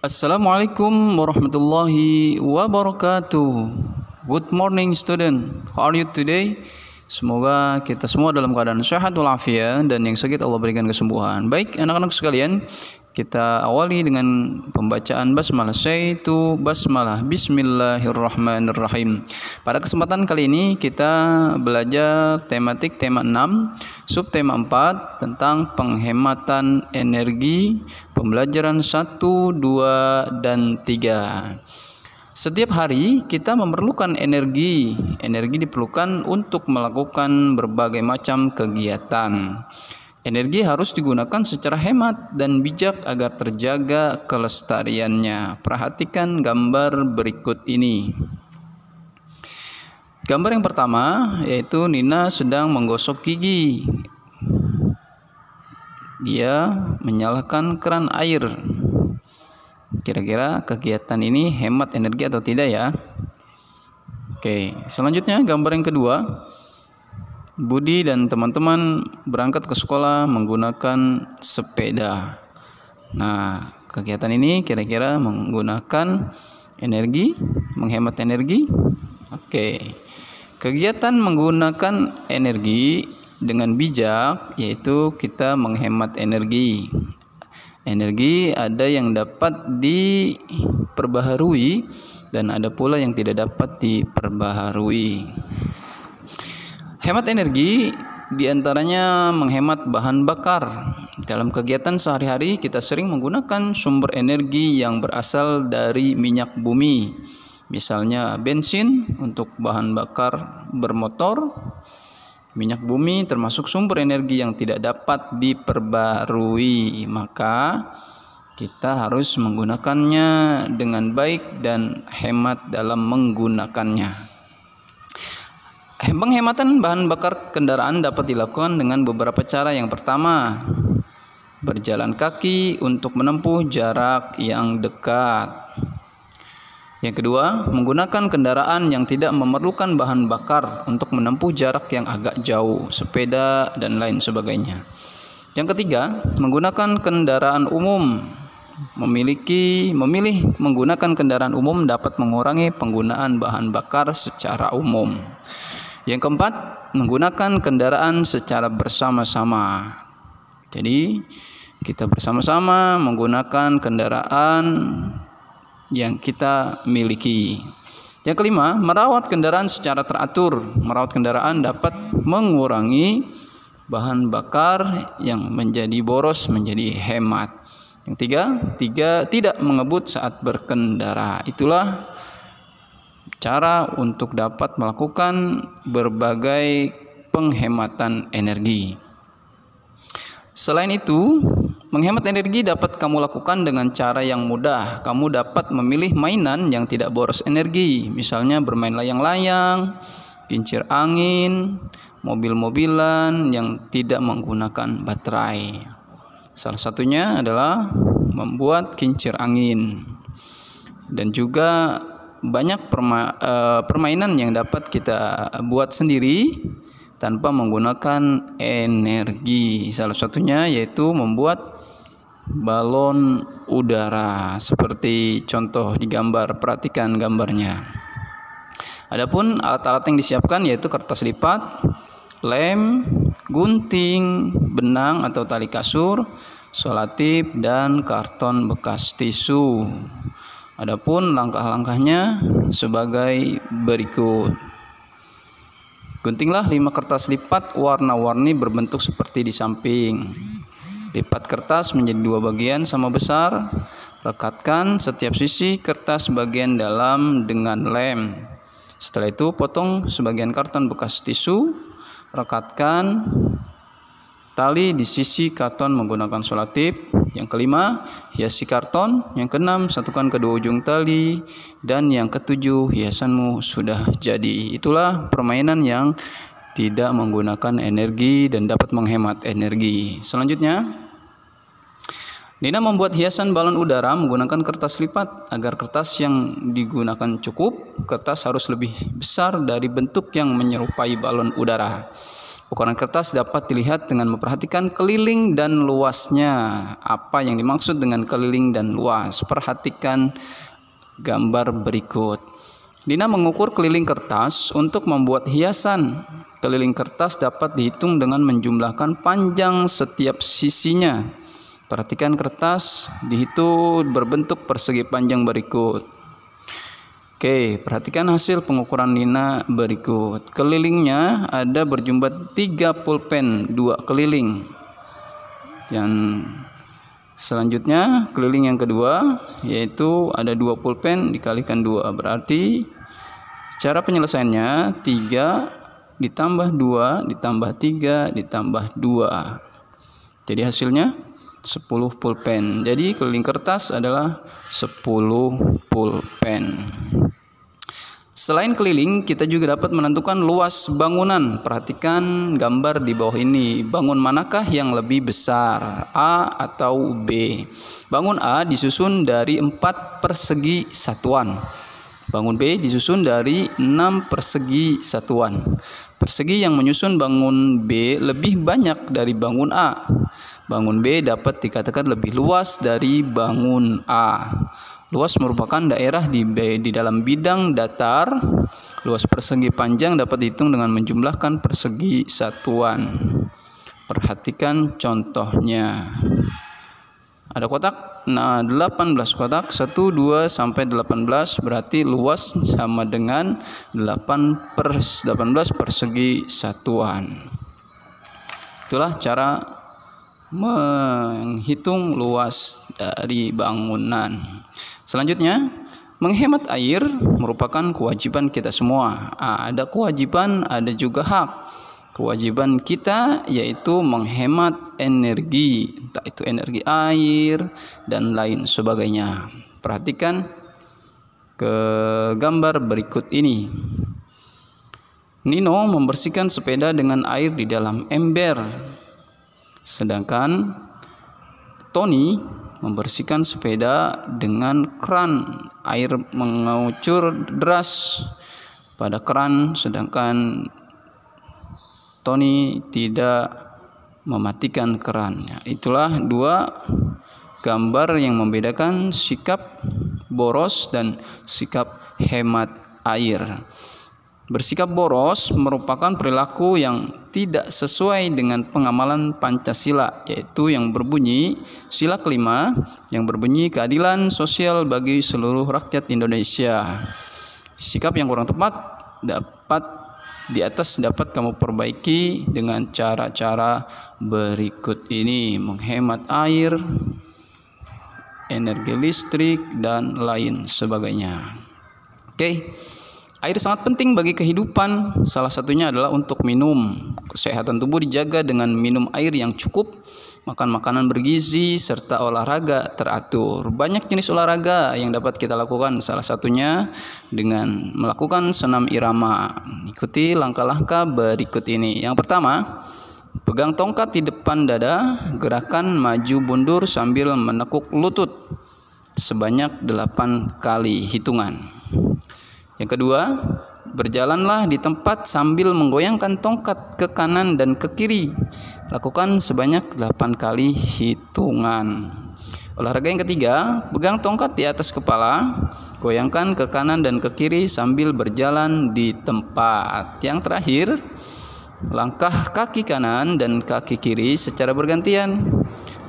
Assalamualaikum warahmatullahi wabarakatuh. Good morning student. How are you today? Semoga kita semua dalam keadaan sehat walafiat dan yang sakit Allah berikan kesembuhan. Baik anak-anak sekalian, kita awali dengan pembacaan basmalah, yaitu basmalah Bismillahirrahmanirrahim. Pada kesempatan kali ini kita belajar tematik tema 6, subtema 4 tentang penghematan energi, pembelajaran 1, 2, dan 3. Setiap hari kita memerlukan energi. Energi diperlukan untuk melakukan berbagai macam kegiatan. Energi harus digunakan secara hemat dan bijak agar terjaga kelestariannya. Perhatikan gambar berikut ini. Gambar yang pertama yaitu Nina sedang menggosok gigi. Dia menyalakan keran air. Kira-kira kegiatan ini hemat energi atau tidak ya? Oke, selanjutnya gambar yang kedua. Budi dan teman-teman berangkat ke sekolah menggunakan sepeda. Nah, kegiatan ini kira-kira menggunakan energi, menghemat energi. Oke. Kegiatan menggunakan energi dengan bijak yaitu kita menghemat energi. Energi ada yang dapat diperbaharui dan ada pula yang tidak dapat diperbaharui. Hemat energi diantaranya menghemat bahan bakar. Dalam kegiatan sehari-hari kita sering menggunakan sumber energi yang berasal dari minyak bumi. Misalnya bensin untuk bahan bakar bermotor. Minyak bumi termasuk sumber energi yang tidak dapat diperbarui, maka kita harus menggunakannya dengan baik dan hemat dalam menggunakannya. Penghematan bahan bakar kendaraan dapat dilakukan dengan beberapa cara. Yang pertama, berjalan kaki untuk menempuh jarak yang dekat. Yang kedua, menggunakan kendaraan yang tidak memerlukan bahan bakar untuk menempuh jarak yang agak jauh, sepeda dan lain sebagainya. Yang ketiga, menggunakan kendaraan umum. Memilih menggunakan kendaraan umum dapat mengurangi penggunaan bahan bakar secara umum. Yang keempat, menggunakan kendaraan secara bersama-sama. Jadi, kita bersama-sama menggunakan kendaraan yang kita miliki. Yang kelima, merawat kendaraan secara teratur. Merawat kendaraan dapat mengurangi bahan bakar yang menjadi boros menjadi hemat. Yang tiga, tidak mengebut saat berkendara. Itulah cara untuk dapat melakukan berbagai penghematan energi. Selain itu, menghemat energi dapat kamu lakukan dengan cara yang mudah. Kamu dapat memilih mainan yang tidak boros energi, misalnya bermain layang-layang, kincir angin, mobil-mobilan yang tidak menggunakan baterai. Salah satunya adalah membuat kincir angin. Dan juga banyak permainan yang dapat kita buat sendiri tanpa menggunakan energi. Salah satunya yaitu membuat balon udara seperti contoh di gambar. Perhatikan gambarnya. Adapun alat-alat yang disiapkan yaitu kertas lipat, lem, gunting, benang atau tali kasur, selotip dan karton bekas tisu. Adapun langkah-langkahnya sebagai berikut. Guntinglah 5 kertas lipat warna-warni berbentuk seperti di samping. Lipat kertas menjadi 2 bagian sama besar. Rekatkan setiap sisi kertas bagian dalam dengan lem. Setelah itu potong sebagian karton bekas tisu. Rekatkan tali di sisi karton menggunakan selotip. Yang kelima, hiasi karton. Yang keenam, satukan kedua ujung tali. Dan yang ketujuh, hiasanmu sudah jadi. Itulah permainan yang tidak menggunakan energi dan dapat menghemat energi. Selanjutnya, Nina membuat hiasan balon udara menggunakan kertas lipat. Agar kertas yang digunakan cukup, kertas harus lebih besar dari bentuk yang menyerupai balon udara. Ukuran kertas dapat dilihat dengan memperhatikan keliling dan luasnya. Apa yang dimaksud dengan keliling dan luas? Perhatikan gambar berikut. Dina mengukur keliling kertas untuk membuat hiasan. Keliling kertas dapat dihitung dengan menjumlahkan panjang setiap sisinya. Perhatikan kertas dihitung berbentuk persegi panjang berikut. Oke, perhatikan hasil pengukuran Nina berikut. Kelilingnya ada berjumlah 3 pulpen 2 keliling. Yang selanjutnya keliling yang kedua yaitu ada 2 pulpen dikalikan 2. Berarti cara penyelesaiannya 3 ditambah 2 ditambah 3 ditambah 2. Jadi hasilnya 10 pulpen. Jadi keliling kertas adalah 10 pulpen. Selain keliling, kita juga dapat menentukan luas bangunan. Perhatikan gambar di bawah ini. Bangun manakah yang lebih besar? A atau B? Bangun A disusun dari 4 persegi satuan. Bangun B disusun dari 6 persegi satuan. Persegi yang menyusun bangun B lebih banyak dari bangun A. Bangun B dapat dikatakan lebih luas dari bangun A. Luas merupakan daerah di dalam bidang datar. Luas persegi panjang dapat dihitung dengan menjumlahkan persegi satuan. Perhatikan contohnya. Ada kotak, 18 kotak, 1, 2, sampai 18, berarti luas sama dengan 18 persegi satuan. Itulah cara menghitung luas dari bangunan. Selanjutnya, menghemat air merupakan kewajiban kita semua. Ada kewajiban, ada juga hak. Kewajiban kita yaitu menghemat energi, entah itu energi air dan lain sebagainya. Perhatikan ke gambar berikut ini. Nino membersihkan sepeda dengan air di dalam ember. Sedangkan Tony membersihkan sepeda dengan keran. Air mengucur deras pada keran, sedangkan Tony tidak mematikan kerannya. Itulah 2 gambar yang membedakan sikap boros dan sikap hemat air. Bersikap boros merupakan perilaku yang tidak sesuai dengan pengamalan Pancasila, yaitu yang berbunyi sila kelima yang berbunyi keadilan sosial bagi seluruh rakyat Indonesia. Sikap yang kurang tepat dapat kamu perbaiki dengan cara-cara berikut ini: menghemat air, energi listrik, dan lain sebagainya. Oke. Air sangat penting bagi kehidupan. Salah satunya adalah untuk minum. Kesehatan tubuh dijaga dengan minum air yang cukup, makan makanan bergizi, serta olahraga teratur. Banyak jenis olahraga yang dapat kita lakukan. Salah satunya dengan melakukan senam irama. Ikuti langkah-langkah berikut ini. Yang pertama, pegang tongkat di depan dada, gerakan maju mundur sambil menekuk lutut sebanyak 8 kali hitungan. Yang kedua, berjalanlah di tempat sambil menggoyangkan tongkat ke kanan dan ke kiri. Lakukan sebanyak 8 kali hitungan. Olahraga yang ketiga, pegang tongkat di atas kepala, goyangkan ke kanan dan ke kiri sambil berjalan di tempat. Yang terakhir, langkah kaki kanan dan kaki kiri secara bergantian.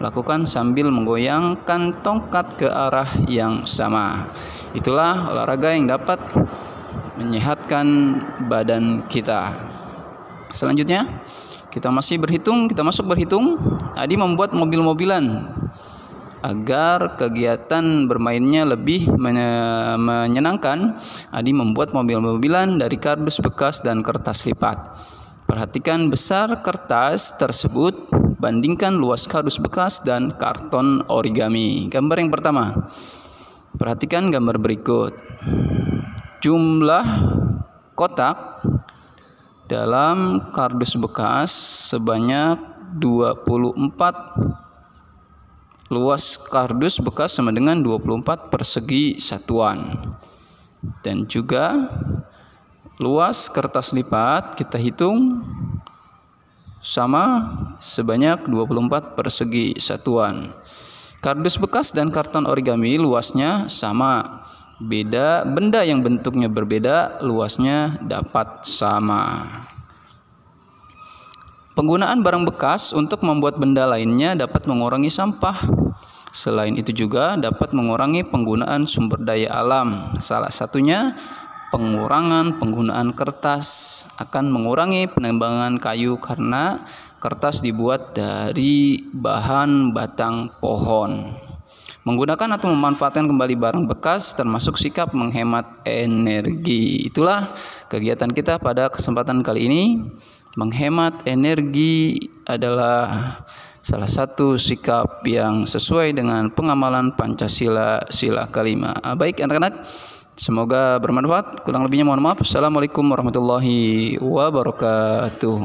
Lakukan sambil menggoyangkan tongkat ke arah yang sama. Itulah olahraga yang dapat menyehatkan badan kita. Selanjutnya, kita masuk berhitung. Adi membuat mobil-mobilan agar kegiatan bermainnya lebih menyenangkan. Adi membuat mobil-mobilan dari kardus bekas dan kertas lipat. Perhatikan besar kertas tersebut, bandingkan luas kardus bekas dan karton origami. Gambar yang pertama. Perhatikan gambar berikut. Jumlah kotak dalam kardus bekas sebanyak 24. Luas kardus bekas sama dengan 24 persegi satuan. Dan juga luas kertas lipat kita hitung sama sebanyak 24 persegi satuan. Kardus bekas dan karton origami luasnya sama. Benda yang bentuknya berbeda luasnya dapat sama. Penggunaan barang bekas untuk membuat benda lainnya dapat mengurangi sampah. Selain itu juga dapat mengurangi penggunaan sumber daya alam. Salah satunya pengurangan penggunaan kertas, akan mengurangi penebangan kayu karena kertas dibuat dari bahan batang pohon. Menggunakan atau memanfaatkan kembali barang bekas termasuk sikap menghemat energi. Itulah kegiatan kita pada kesempatan kali ini. Menghemat energi adalah salah satu sikap yang sesuai dengan pengamalan Pancasila sila kelima. Baik anak-anak, semoga bermanfaat. Kurang lebihnya mohon maaf. Assalamualaikum warahmatullahi wabarakatuh.